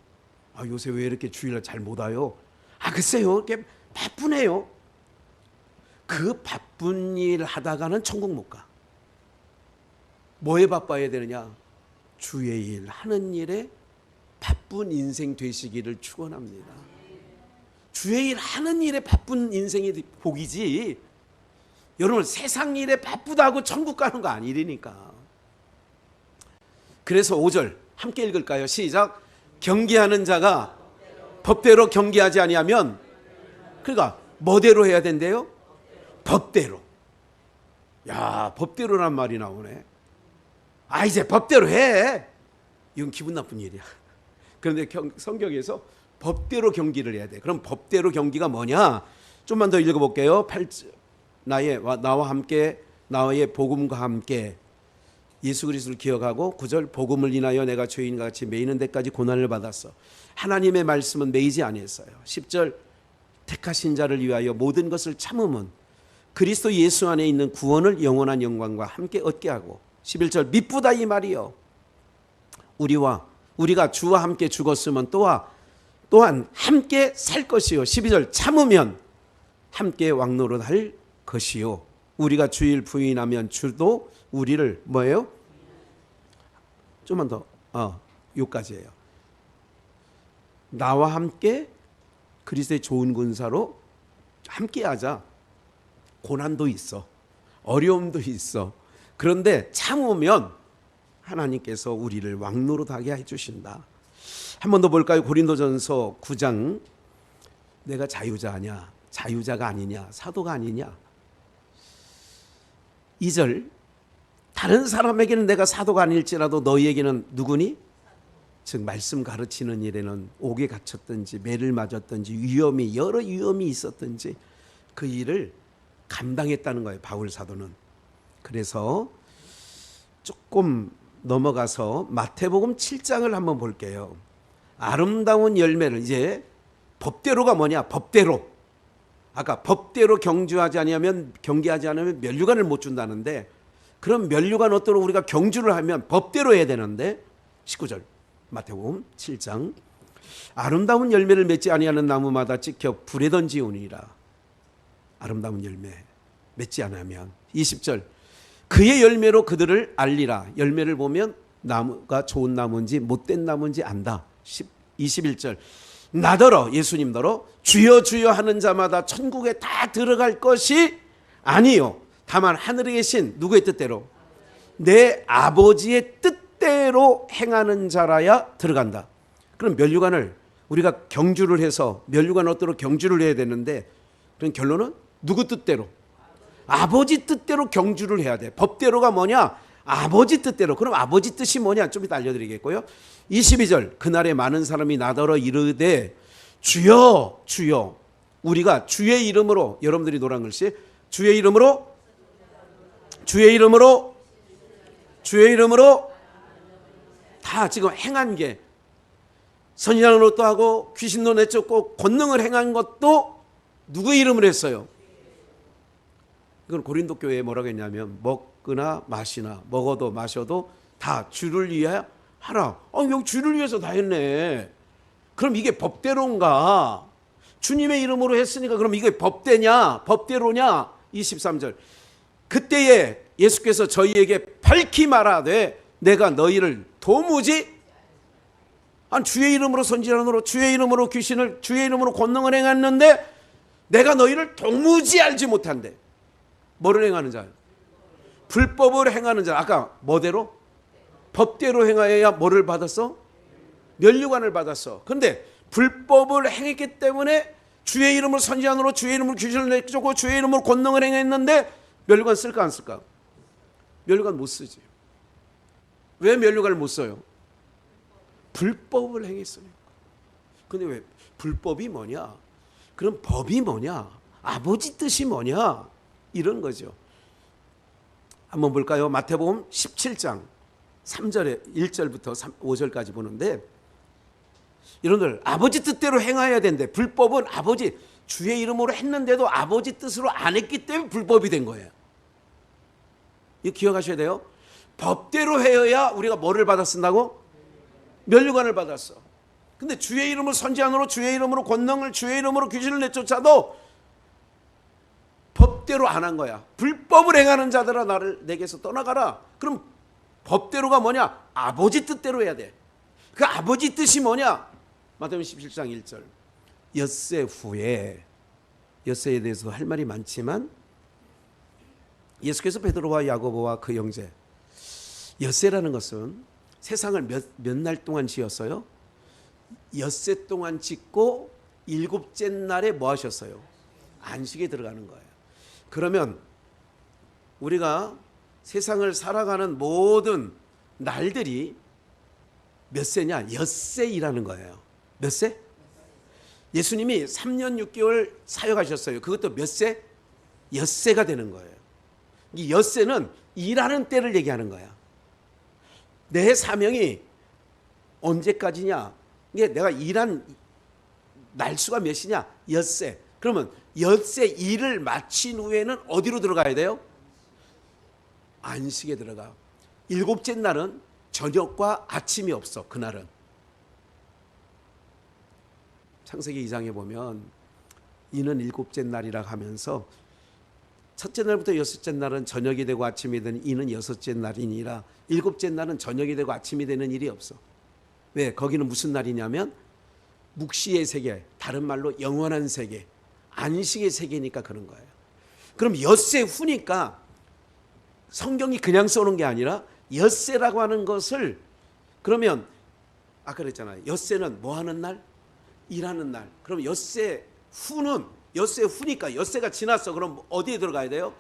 요새 왜 이렇게 주일날 잘 못 와요? 글쎄요 이렇게 바쁘네요. 그 바쁜 일 하다가는 천국 못 가. 뭐에 바빠야 되느냐? 주의 일 하는 일에 바쁜 인생 되시기를 축원합니다. 주의 일 하는 일에 바쁜 인생이 복이지. 여러분 세상 일에 바쁘다고 천국 가는 거 아니라니까. 그래서 5절 함께 읽을까요? 시작. 경계하는 자가 법대로 경계하지 아니하면, 그러니까 뭐대로 해야 된대요? 법대로. 야, 법대로란 말이 나오네. 이제 법대로 해. 이건 기분 나쁜 일이야. 그런데 성경에서 법대로 경기를 해야 돼. 그럼 법대로 경기가 뭐냐? 좀만 더 읽어볼게요. 나와 함께, 나의 복음과 함께 예수 그리스도를 기억하고 9절 복음을 인하여 내가 죄인과 같이 매이는 데까지 고난을 받았어. 하나님의 말씀은 매이지 아니했어요. 10절 택하신 자를 위하여 모든 것을 참음은 그리스도 예수 안에 있는 구원을 영원한 영광과 함께 얻게 하고, 11절 미쁘다 이 말이요 우리가 주와 함께 죽었으면 또한 함께 살 것이요. 12절 참으면 함께 왕노릇할 것이요. 우리가 주일 부인하면 주도 우리를 뭐예요? 좀만 더 요까지예요. 나와 함께 그리스도의 좋은 군사로 함께하자. 고난도 있어, 어려움도 있어. 그런데 참으면 하나님께서 우리를 왕노릇하게 해주신다. 한 번 더 볼까요? 고린도전서 9장. 내가 자유자냐? 자유자가 아니냐? 사도가 아니냐? 2절 다른 사람에게는 내가 사도가 아닐지라도 너희에게는 누구니? 즉 말씀 가르치는 일에는 옥에 갇혔든지 매를 맞았든지 여러 위험이 있었든지 그 일을 감당했다는 거예요. 바울 사도는. 그래서 조금 넘어가서 마태복음 7장을 한번 볼게요. 아름다운 열매를, 이제 법대로가 뭐냐? 법대로. 아까 법대로 경계하지 않으면 면류관을 못 준다는데, 그럼 면류관 어떠로 우리가 경주를 하면 법대로 해야 되는데, 19절 마태복음 7장 아름다운 열매를 맺지 아니하는 나무마다 찍혀 불에 던지오니라. 아름다운 열매 맺지 않으면 20절 그의 열매로 그들을 알리라. 열매를 보면 나무가 좋은 나무인지 못된 나무인지 안다. 21절 나더러 예수님더러 주여 주여 하는 자마다 천국에 다 들어갈 것이 아니요 다만 하늘에 계신 누구의 뜻대로 내 아버지의 뜻대로 행하는 자라야 들어간다. 그럼 면류관을 우리가 경주를 해서 면류관 얻도록 경주를 해야 되는데 그럼 결론은 누구 뜻대로? 아버지 뜻대로 경주를 해야 돼. 법대로가 뭐냐? 아버지 뜻대로. 그럼 아버지 뜻이 뭐냐? 좀 이따 알려드리겠고요. 22절 그날에 많은 사람이 나더러 이르되 주여 주여 우리가 주의 이름으로 여러분들이 노란 글씨 주의 이름으로 주의 이름으로 주의 이름으로 다 지금 행한 게 선지자는 것도 하고 귀신도 내쫓고 권능을 행한 것도 누구 이름으로 했어요? 이건 고린도 교회에 뭐라고 했냐면 먹거나 마시나 먹어도 마셔도 다 주를 위하여 하라. 여기 주를 위해서 다 했네. 그럼 이게 법대로인가? 주님의 이름으로 했으니까 그럼 이게 법대냐? 법대로냐? 23절 그때에 예수께서 저희에게 밝히 말하되 내가 너희를 도무지 주의 이름으로 선지자로 주의 이름으로 귀신을 주의 이름으로 권능을 행했는데 내가 너희를 도무지 알지 못한대. 뭐를 행하는 자? 불법을 행하는 자. 아까 뭐대로? 법대로 행하여야 뭐를 받았어? 면류관을 받았어. 그런데 불법을 행했기 때문에 주의 이름으로 선지자로 주의 이름으로 귀신을 내쫓고 주의 이름으로 권능을 행했는데 면류관 쓸까 안 쓸까? 면류관 못 쓰지. 왜 면류관을 못 써요? 불법을 행했으니까. 근데 왜 불법이 뭐냐? 그럼 법이 뭐냐? 아버지 뜻이 뭐냐? 이런 거죠. 한번 볼까요? 마태복음 17장 3절에 1절부터 5절까지 보는데 여러분들 아버지 뜻대로 행해야 되는데 불법은 아버지 주의 이름으로 했는데도 아버지 뜻으로 안 했기 때문에 불법이 된 거예요. 이거 기억하셔야 돼요. 법대로 해야 우리가 뭐를 받았쓴다고? 면류관을 받았어. 근데 주의 이름으로 선지자로 주의 이름으로 권능을 주의 이름으로 귀신을 내쫓아도 법대로 안 한 거야. 불법을 행하는 자들아 나를 내게서 떠나가라. 그럼 법대로가 뭐냐? 아버지 뜻대로 해야 돼. 그 아버지 뜻이 뭐냐? 마태복음 17장 1절 엿새 후에 엿새에 대해서 할 말이 많지만 예수께서 베드로와 야고보와 그 형제 엿새라는 것은 세상을 몇 날 동안 지었어요? 엿새 동안 짓고 일곱째 날에 뭐 하셨어요? 안식에 들어가는 거예요. 그러면 우리가 세상을 살아가는 모든 날들이 몇 세냐? 엿새이라는 거예요. 몇 세? 예수님이 3년 6개월 사역하셨어요. 그것도 몇 세? 엿새가 되는 거예요. 이 엿새는 일하는 때를 얘기하는 거야. 내 사명이 언제까지냐? 이게 내가 일한 날수가 몇이냐? 엿새. 그러면 엿새 일을 마친 후에는 어디로 들어가야 돼요? 안식에 들어가. 일곱째 날은 저녁과 아침이 없어. 그날은. 창세기 2장에 보면 이는 일곱째 날이라 하면서 첫째 날부터 여섯째 날은 저녁이 되고 아침이 되는 이는 여섯째 날이니라. 일곱째 날은 저녁이 되고 아침이 되는 일이 없어. 왜? 거기는 무슨 날이냐면 묵시의 세계, 다른 말로 영원한 세계, 안식의 세계니까 그런 거예요. 그럼 엿새 후니까 성경이 그냥 써놓은 게 아니라 엿새라고 하는 것을 그러면 아까 그랬잖아요. 엿새는 뭐 하는 날? 일하는 날. 그럼 엿새 후는 엿새 후니까 엿새가 지났어. 그럼 어디에 들어가야 돼요?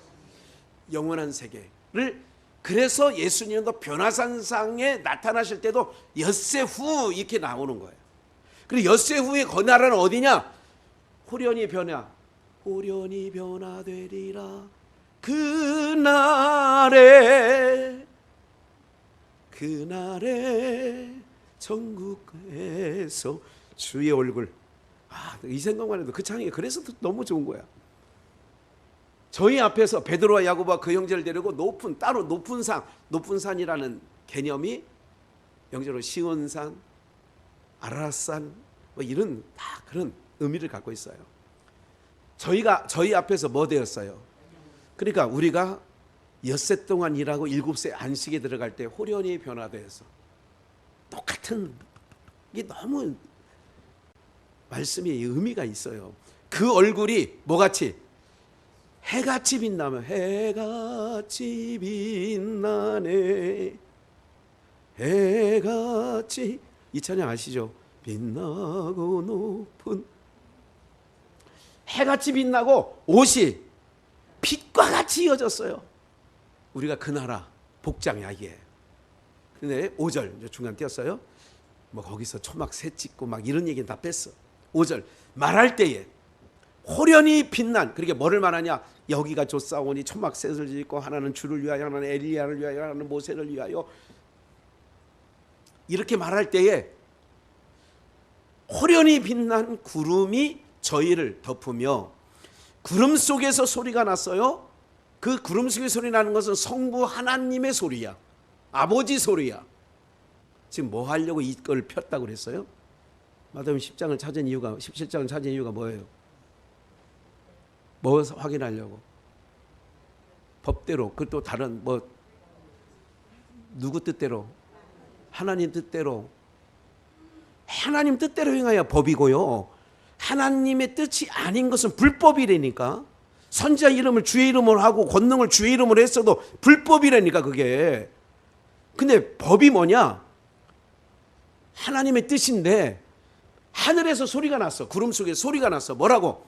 영원한 세계를. 그래서 예수님도 변화산상에 나타나실 때도 엿새 후 이렇게 나오는 거예요. 그리고 엿새 후에 그 나라는 어디냐? 호련히 변화되리라. 그날에 천국에서 주의 얼굴. 이 생각만 해도 그 창이 그래서 너무 좋은 거야. 저희 앞에서 베드로와 야고보와 그 형제를 데리고 따로 높은 산이라는 개념이 영적으로 시온산, 아라산, 뭐 이런 다 그런 의미를 갖고 있어요. 저희 앞에서 뭐 되었어요? 그러니까 우리가 엿새 동안 일하고 7세 안식에 들어갈 때 호련히 변화되어서 똑같은, 이게 너무 말씀이 의미가 있어요. 그 얼굴이 뭐같이? 해같이 빛나면 해같이 빛나네, 해같이. 이 찬양 아시죠? 빛나고 높은, 해같이 빛나고 옷이 빛과 같이 이어졌어요. 우리가 그 나라 복장이야 이게. 근데 5절 중간 띄었어요. 뭐 거기서 초막 새 찍고 막 이런 얘기는 다 뺐어. 5절 말할 때에 호련히 빛난, 그렇게 뭐를 말하냐? 여기가 조사오니 초막 셋을 짓고 하나는 주를 위하여, 하나는 엘리야를 위하여, 하나는 모세를 위하여, 이렇게 말할 때에 호련히 빛난 구름이 저희를 덮으며, 구름 속에서 소리가 났어요. 그 구름 속에 소리 나는 것은 성부 하나님의 소리야, 아버지 소리야. 지금 뭐 하려고 이걸 폈다고 그랬어요? 마태복음 10장을 찾은 이유가, 17장을 찾은 이유가 뭐예요? 뭐 확인하려고? 법대로, 그 또 다른 뭐 누구 뜻대로? 하나님 뜻대로. 하나님 뜻대로 행해야 법이고요. 하나님의 뜻이 아닌 것은 불법이라니까. 선지자 이름을 주의 이름으로 하고 권능을 주의 이름으로 했어도 불법이라니까 그게. 근데 법이 뭐냐? 하나님의 뜻인데 하늘에서 소리가 났어. 구름 속에 소리가 났어. 뭐라고?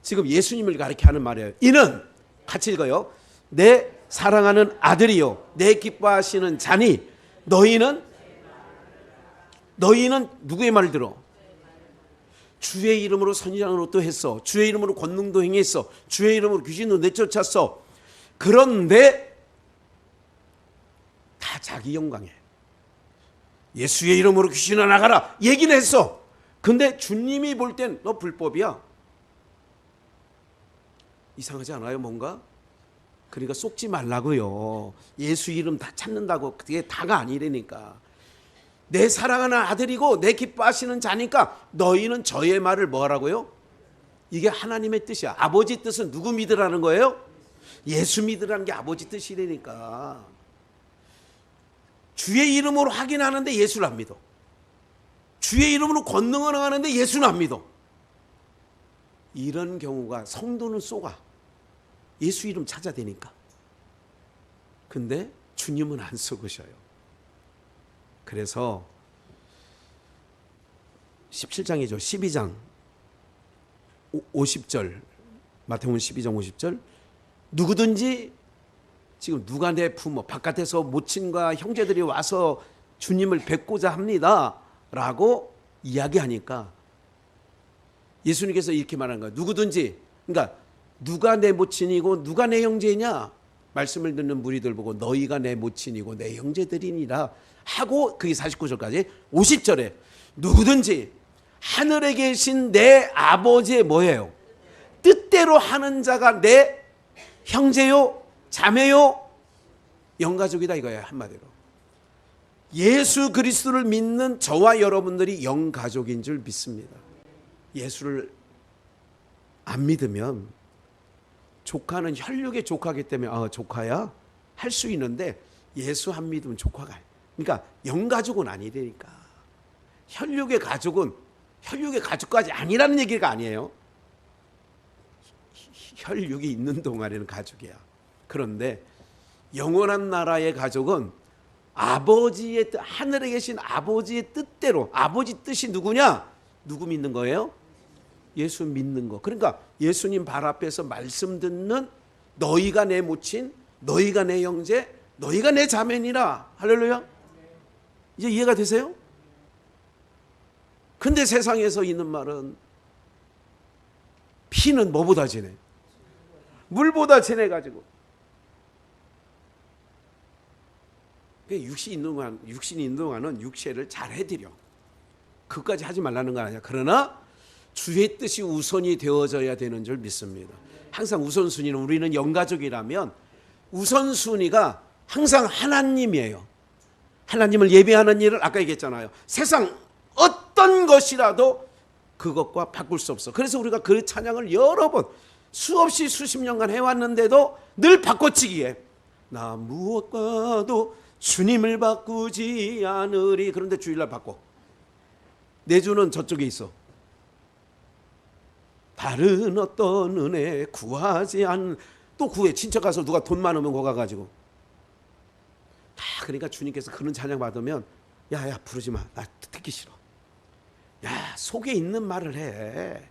지금 예수님을 가리켜 하는 말이에요. 이는, 같이 읽어요. 내 사랑하는 아들이요 내 기뻐하시는 자니 너희는 누구의 말을 들어? 주의 이름으로 선지자로 또 했어. 주의 이름으로 권능도 행했어. 주의 이름으로 귀신도 내쫓았어. 그런데 다 자기 영광에 예수의 이름으로 귀신아 나가라 얘기는 했어. 근데 주님이 볼 땐 너 불법이야. 이상하지 않아요 뭔가? 그러니까 속지 말라고요. 예수 이름 다 찾는다고 그게 다가 아니라니까. 내 사랑하는 아들이고 내 기뻐하시는 자니까 너희는 저의 말을 뭐하라고요? 이게 하나님의 뜻이야. 아버지 뜻은 누구 믿으라는 거예요? 예수 믿으라는 게 아버지 뜻이라니까. 주의 이름으로 하긴 하는데 예수를 안 믿어. 주의 이름으로 권능을 하는데 예수는 안 믿어. 이런 경우가, 성도는 쏘가 예수 이름 찾아대니까. 근데 주님은 안 쏘으셔요. 그래서 17장이죠. 12장 50절, 마태복음 12장 50절, 누구든지, 지금 누가 내 부모, 바깥에서 모친과 형제들이 와서 주님을 뵙고자 합니다 라고 이야기하니까 예수님께서 이렇게 말하는 거예요. 누구든지, 그러니까 누가 내 모친이고 누가 내 형제냐? 말씀을 듣는 무리들 보고 너희가 내 모친이고 내 형제들이니라 하고, 그게 49절까지. 50절에 누구든지 하늘에 계신 내 아버지의 뭐예요? 뜻대로 하는 자가 내 형제요 자매요 영가족이다 이거예요. 한마디로 예수 그리스도를 믿는 저와 여러분들이 영가족인 줄 믿습니다. 예수를 안 믿으면 조카는 혈육의 조카이기 때문에 조카야 할 수 있는데, 예수 안 믿으면 조카가 아니에요. 그러니까 영가족은 아니라니까. 혈육의 가족은 혈육의 가족까지 아니라는 얘기가 아니에요. 혈육이 있는 동안에는 가족이야. 그런데 영원한 나라의 가족은 아버지의 뜻, 하늘에 계신 아버지의 뜻대로, 아버지 뜻이 누구냐? 누구 믿는 거예요? 예수 믿는 거. 그러니까 예수님 발 앞에서 말씀 듣는 너희가 내 모친, 너희가 내 형제, 너희가 내 자매니라. 할렐루야. 이제 이해가 되세요? 근데 세상에서 있는 말은 피는 뭐보다 진해? 물보다 진해가지고. 육신이 있는 동안은 육체를 잘 해드려. 그것까지 하지 말라는 거 아니야. 그러나 주의 뜻이 우선이 되어져야 되는 줄 믿습니다. 항상 우선순위는, 우리는 영가족이라면 우선순위가 항상 하나님이에요. 하나님을 예배하는 일을 아까 얘기했잖아요. 세상 어떤 어떤 것이라도 그것과 바꿀 수 없어. 그래서 우리가 그 찬양을 여러 번 수없이 수십 년간 해왔는데도 늘 바꿔치기에 나 무엇과도 주님을 바꾸지 않으리. 그런데 주일날 바꿔. 내 주는 저쪽에 있어. 다른 어떤 은혜 구하지 않. 또 구해. 친척 가서 누가 돈 많으면 거 가가지고 다. 그러니까 주님께서 그런 찬양 받으면 야야 부르지 마. 나 듣기 싫어. 야 속에 있는 말을 해.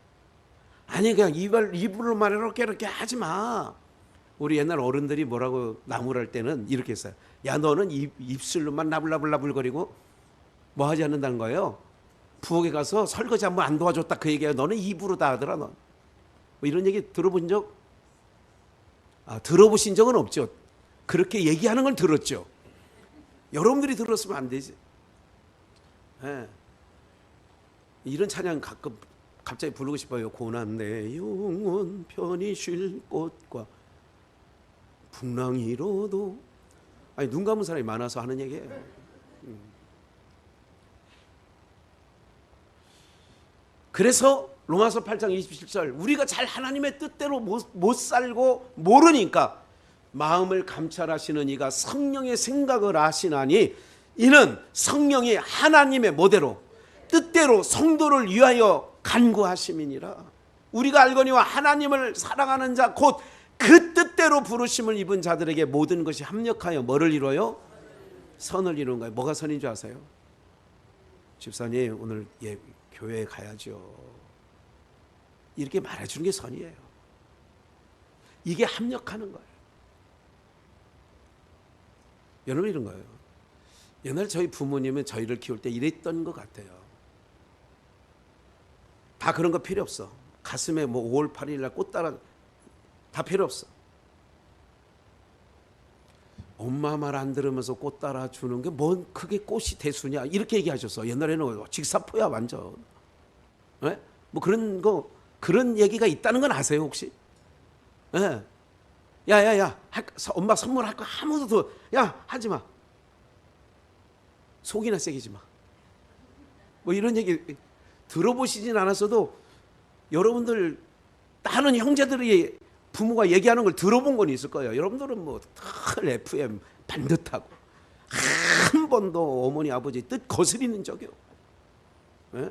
아니 그냥 입으로 말해로 이렇게 하지 마. 우리 옛날 어른들이 뭐라고 나무랄 때는 이렇게 했어요. 야 너는 입술로만 나불나불나불거리고 뭐 하지 않는다는 거예요. 부엌에 가서 설거지 한번 안 도와줬다 그 얘기야. 너는 입으로 다 하더라. 너. 뭐 이런 얘기 들어본 적? 들어보신 적은 없죠. 그렇게 얘기하는 걸 들었죠. 여러분들이 들었으면 안 되지. 네. 이런 찬양 가끔 갑자기 부르고 싶어요. 고난 내 영혼 편히 쉴 곳과 풍랑이로도. 아니 눈 감은 사람이 많아서 하는 얘기예요. 그래서 로마서 8장 27절 우리가 잘 하나님의 뜻대로 못 살고 모르니까 마음을 감찰하시는 이가 성령의 생각을 아시나니 이는 성령이 하나님의 뭐대로 뜻대로 성도를 위하여 간구하심이니라. 우리가 알거니와 하나님을 사랑하는 자 곧 그 뜻대로 부르심을 입은 자들에게 모든 것이 합력하여 뭐를 이루어요? 선을 이루는 거예요. 뭐가 선인 줄 아세요? 집사님 오늘 교회에 가야죠. 이렇게 말해주는 게 선이에요. 이게 합력하는 거예요. 여러분 이런 거예요. 옛날 저희 부모님은 저희를 키울 때 이랬던 것 같아요. 다 그런 거 필요 없어. 가슴에 뭐 5월 8일 날 꽃 따라 다 필요 없어. 엄마 말 안 들으면서 꽃 따라 주는 게 뭔 그게 꽃이 대수냐 이렇게 얘기하셨어. 옛날에는 직사포야 완전. 네? 뭐 그런 거 그런 얘기가 있다는 건 아세요 혹시? 네. 야야야 엄마 선물할 거 아무도 더 야 하지 마. 속이나 새기지 마. 뭐 이런 얘기 들어보시진 않았어도 여러분들 다른 형제들이 부모가 얘기하는 걸 들어본 건 있을 거예요. 여러분들은 뭐 늘 FM 반듯하고 한 번도 어머니 아버지 뜻 거스리는 적이요. 예?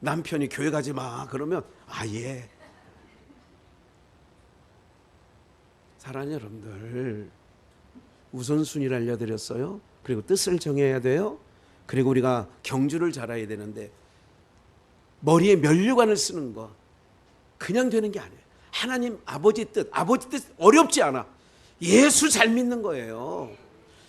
남편이 교회 가지 마 그러면 예. 사랑하는 여러분들 우선순위를 알려드렸어요. 그리고 뜻을 정해야 돼요. 그리고 우리가 경주를 잘해야 되는데 머리에 면류관을 쓰는 거 그냥 되는 게 아니에요. 하나님 아버지 뜻 어렵지 않아. 예수 잘 믿는 거예요.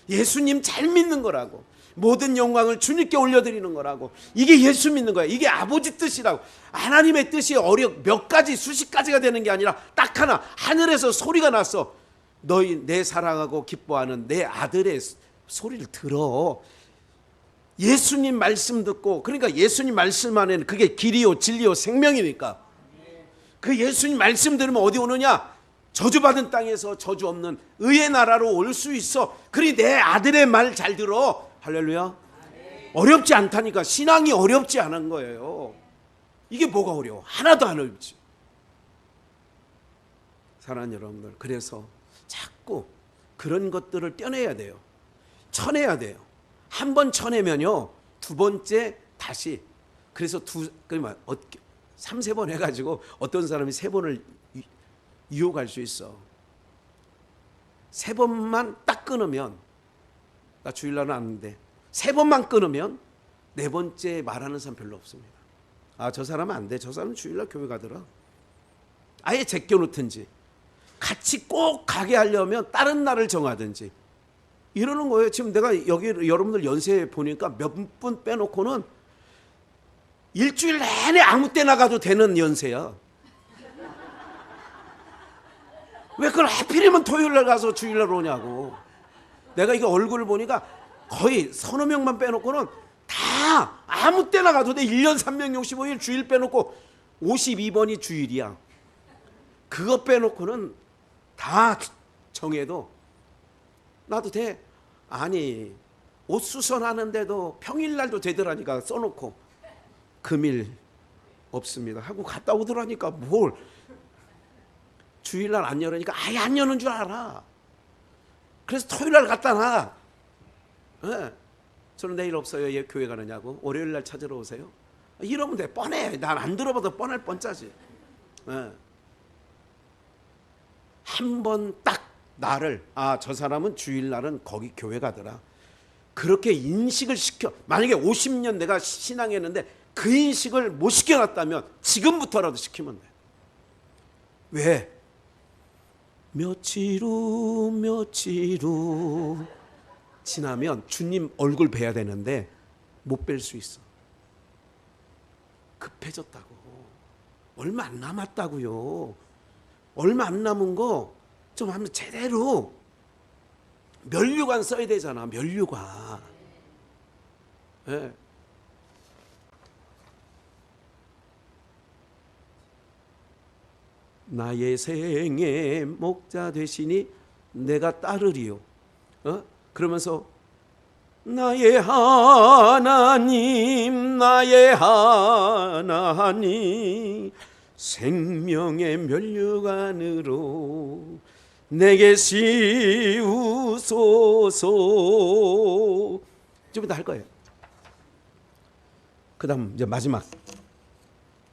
예수님 잘 믿는 거라고. 모든 영광을 주님께 올려드리는 거라고. 이게 예수 믿는 거야. 이게 아버지 뜻이라고. 하나님의 뜻이 몇 가지 수십 가지가 되는 게 아니라 딱 하나. 하늘에서 소리가 났어. 너희 내 사랑하고 기뻐하는 내 아들의 소리를 들어. 예수님 말씀 듣고 그러니까 예수님 말씀 안에는 그게 길이요 진리요 생명이니까 그 예수님 말씀 들으면 어디 오느냐? 저주받은 땅에서 저주 없는 의의 나라로 올 수 있어. 그러니 내 아들의 말 잘 들어. 할렐루야. 어렵지 않다니까. 신앙이 어렵지 않은 거예요. 이게 뭐가 어려워? 하나도 안 어렵지. 사랑하는 여러분들 그래서 자꾸 그런 것들을 떼내야 돼요. 쳐내야 돼요. 한 번 쳐내면요 두 번째 다시 그래서 그러면 3-4번 해가지고 어떤 사람이 3번을 유혹할 수 있어. 3번만 딱 끊으면 나 주일날은 아는데 3번만 끊으면 4번째 말하는 사람 별로 없습니다. 저 사람은 안 돼. 저 사람은 주일날 교회 가더라. 아예 제껴놓든지 같이 꼭 가게 하려면 다른 날을 정하든지 이러는 거예요. 지금 내가 여기 여러분들 연세 보니까 몇 분 빼놓고는 일주일 내내 아무 때나 가도 되는 연세야. 왜 그걸 하필이면 토요일날 가서 주일날 오냐고. 내가 이거 얼굴을 보니까 거의 3-4명만 빼놓고는 다 아무 때나 가도 돼. 1년 365일 주일 빼놓고 52번이 주일이야. 그거 빼놓고는 다 정해도 나도 돼. 아니 옷 수선하는데도 평일날도 되더라니까 써놓고 금일 없습니다 하고 갔다 오더라니까. 뭘 주일날 안 열으니까 아예 안 여는 줄 알아. 그래서 토요일날 갖다 놔. 네. 저는 내일 없어요. 얘 교회 가느냐고. 월요일날 찾으러 오세요. 이러면 돼. 뻔해. 난 안 들어봐도 뻔할 뻔짜지. 네. 한 번 딱 나를 저 사람은 주일날은 거기 교회 가더라. 그렇게 인식을 시켜. 만약에 50년 내가 신앙했는데 그 인식을 못 시켜놨다면 지금부터라도 시키면 돼. 왜? 며칠 후 지나면 주님 얼굴 뵈야 되는데 못 뵐 수 있어. 급해졌다고. 얼마 안 남았다고요. 얼마 안 남은 거 좀 하면 제대로 면류관 써야 되잖아. 면류관. 네. 나의 생의 목자 되시니 내가 따르리요. 그러면서 나의 하나님 나의 하나님 생명의 면류관으로 내게 씌우소서. 좀 이따 할 거예요. 그 다음 이제 마지막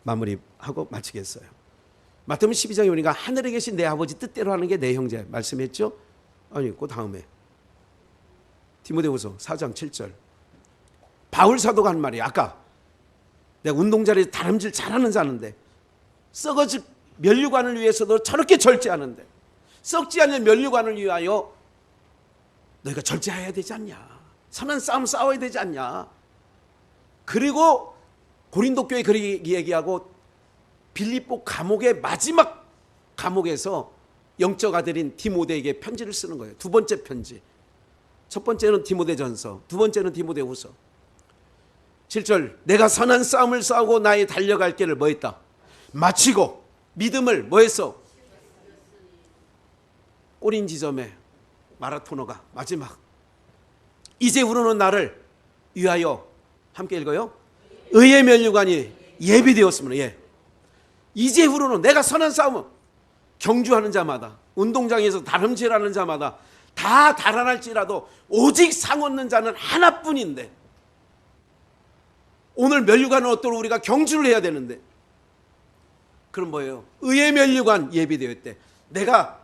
마무리하고 마치겠어요. 마태복음 12장에 보니까 하늘에 계신 내 아버지 뜻대로 하는 게 내 형제 말씀했죠? 아니 그 다음에 디모데후서 4장 7절 바울 사도가 한 말이에요. 아까 내가 운동자리에서 다람질 잘하는 자인데 썩어질 면류관을 위해서도 저렇게 절제하는데 썩지 않는 면류관을 위하여 너희가 절제해야 되지 않냐. 선한 싸움 싸워야 되지 않냐. 그리고 고린도 교회 그렇게 얘기하고 빌립보 감옥의 마지막 감옥에서 영적 아들인 디모데에게 편지를 쓰는 거예요. 두 번째 편지. 첫 번째는 디모데전서, 두 번째는 디모데후서. 7절 내가 선한 싸움을 싸우고 나의 달려갈 길을 뭐 했다? 마치고 믿음을 뭐 했어? 꼬린 지점에 마라토너가 마지막 이제후로는 나를 위하여 함께 읽어요. 의의 면류관이 예비되었으므로 이제후로는 내가 선한 싸움은 경주하는 자마다 운동장에서 다름질하는 자마다 다 달아날지라도 오직 상 얻는 자는 하나뿐인데 오늘 면류관을 얻도록 우리가 경주를 해야 되는데 그럼 뭐예요? 의의 면류관 예비되었대. 내가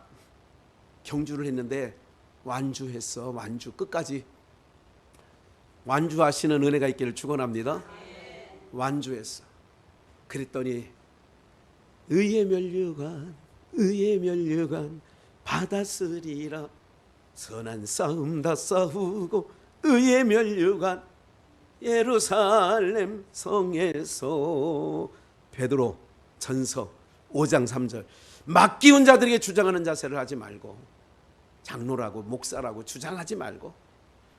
경주를 했는데 완주했어. 완주 끝까지 완주하시는 은혜가 있기를 축원합니다. 완주했어. 그랬더니 의의 면류관 받았으리라. 선한 싸움 다 싸우고 의의 면류관 예루살렘 성에서. 베드로 전서 5장 3절 맡기운 자들에게 주장하는 자세를 하지 말고 장로라고 목사라고 주장하지 말고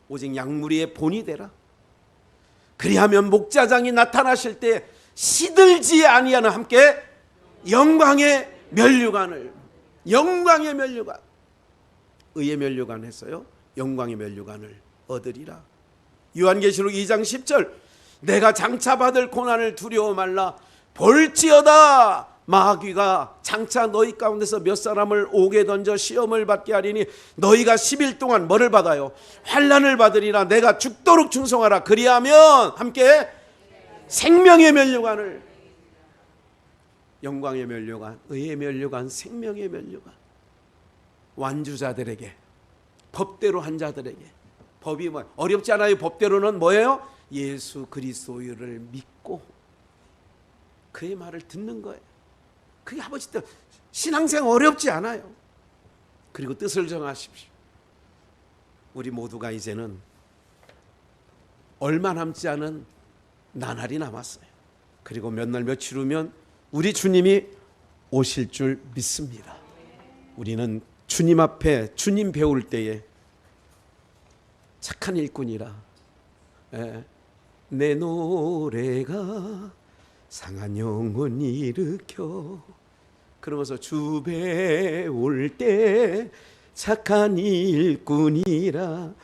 오직 양무리의 본이 되라. 그리하면 목자장이 나타나실 때 시들지 아니하는 함께 영광의 면류관을 의의 면류관 했어요. 영광의 면류관을 얻으리라. 요한계시록 2장 10절 내가 장차 받을 고난을 두려워 말라. 볼지어다 마귀가 장차 너희 가운데서 몇 사람을 옥에 던져 시험을 받게 하리니 너희가 10일 동안 뭐를 받아요? 환난을 받으리라. 내가 죽도록 충성하라. 그리하면 함께 생명의 면류관을 영광의 면류관, 의의 면류관, 생명의 면류관. 완주자들에게 법대로 한 자들에게. 법이 뭐 어렵지 않아요. 법대로는 뭐예요? 예수 그리스도를 믿고 그의 말을 듣는 거예요. 그게 아버지 뜻. 신앙생활 어렵지 않아요. 그리고 뜻을 정하십시오. 우리 모두가 이제는 얼마 남지 않은 나날이 남았어요. 그리고 몇 날 며칠 후면 우리 주님이 오실 줄 믿습니다. 우리는 주님 앞에 주님 배울 때에 착한 일꾼이라 내 노래가 상한 영혼 일으켜 그러면서 주 배울 때 착한 일꾼이라